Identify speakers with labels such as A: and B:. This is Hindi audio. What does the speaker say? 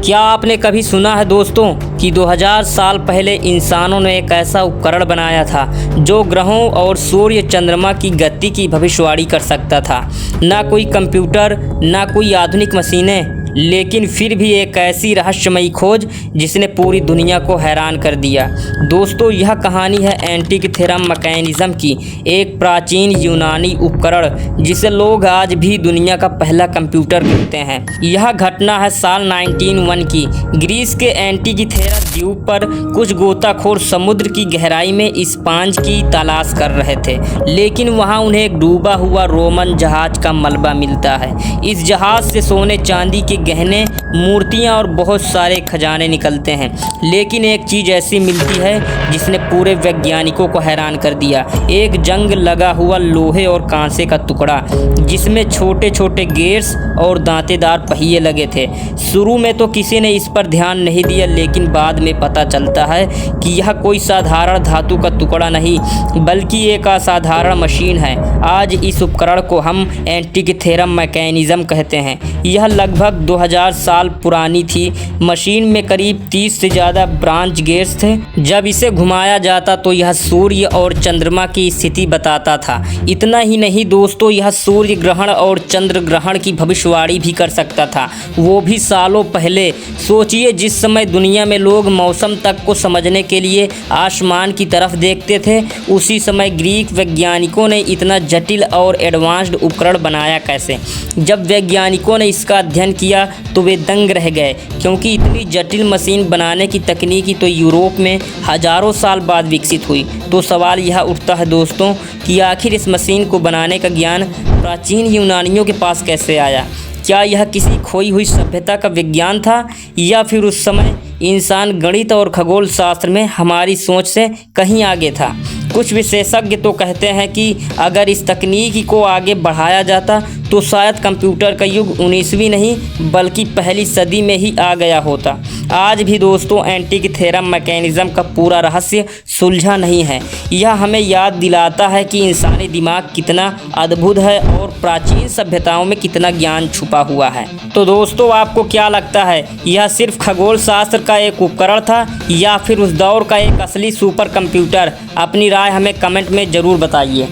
A: क्या आपने कभी सुना है दोस्तों कि 2000 साल पहले इंसानों ने एक ऐसा उपकरण बनाया था जो ग्रहों और सूर्य चंद्रमा की गति की भविष्यवाणी कर सकता था। ना कोई कंप्यूटर, ना कोई आधुनिक मशीनें, लेकिन फिर भी एक ऐसी रहस्यमयी खोज जिसने पूरी दुनिया को हैरान कर दिया। दोस्तों, यह कहानी है एंटिक-थेरम मैकेनिज़्म की, एक प्राचीन यूनानी उपकरण जिसे लोग आज भी दुनिया का पहला कंप्यूटर कहते हैं। यह घटना है साल 1901 की। ग्रीस के एंटिक-थेरा द्वीप पर कुछ गोताखोर समुद्र की गहराई में स्पॉन्ज की तलाश कर रहे थे, लेकिन वहां उन्हें एक डूबा हुआ रोमन जहाज का मलबा मिलता है। इस जहाज से सोने चांदी के गहने, मूर्तियां और बहुत सारे खजाने निकलते हैं, लेकिन एक चीज़ ऐसी मिलती है जिसने पूरे वैज्ञानिकों को हैरान कर दिया। एक जंग लगा हुआ लोहे और कांसे का टुकड़ा जिसमें छोटे छोटे गेयर्स और दांतेदार पहिए लगे थे। शुरू में तो किसी ने इस पर ध्यान नहीं दिया, लेकिन बाद में पता चलता है कि यह कोई साधारण धातु का टुकड़ा नहीं बल्कि एक असाधारण मशीन है। आज इस उपकरण को हम एंटिक-थेरम मैकेनिज़्म कहते हैं। यह लगभग 2000 साल पुरानी थी। मशीन में करीब 30 से ज़्यादा ब्रांच गेयर्स थे। जब इसे घुमाया जाता तो यह सूर्य और चंद्रमा की स्थिति बताता था। इतना ही नहीं दोस्तों, यह सूर्य ग्रहण और चंद्र ग्रहण की भविष्यवाणी भी कर सकता था, वो भी सालों पहले। सोचिए, जिस समय दुनिया में लोग मौसम तक को समझने के लिए आसमान की तरफ देखते थे, उसी समय ग्रीक वैज्ञानिकों ने इतना जटिल और एडवांस्ड उपकरण बनाया कैसे। जब वैज्ञानिकों ने इसका अध्ययन किया तो वे दंग रह गए, क्योंकि इतनी जटिल मशीन बनाने की तकनीकी तो यूरोप में हजारों साल बाद विकसित हुई। तो सवाल यह उठता है दोस्तों कि आखिर इस मशीन को बनाने का ज्ञान प्राचीन यूनानियों के पास कैसे आया। क्या यह किसी खोई हुई सभ्यता का विज्ञान था, या फिर उस समय इंसान गणित और खगोल शास्त्र में हमारी सोच से कहीं आगे था। कुछ विशेषज्ञ तो कहते हैं कि अगर इस तकनीक को आगे बढ़ाया जाता तो शायद कंप्यूटर का युग 19वीं नहीं बल्कि पहली सदी में ही आ गया होता। आज भी दोस्तों एंटिक-थेरम मैकेनिज़्म का पूरा रहस्य सुलझा नहीं है। यह हमें याद दिलाता है कि इंसानी दिमाग कितना अद्भुत है और प्राचीन सभ्यताओं में कितना ज्ञान छुपा हुआ है। तो दोस्तों, आपको क्या लगता है, यह सिर्फ खगोल शास्त्र का एक उपकरण था या फिर उस दौर का एक असली सुपर कंप्यूटर? अपनी राय हमें कमेंट में ज़रूर बताइए।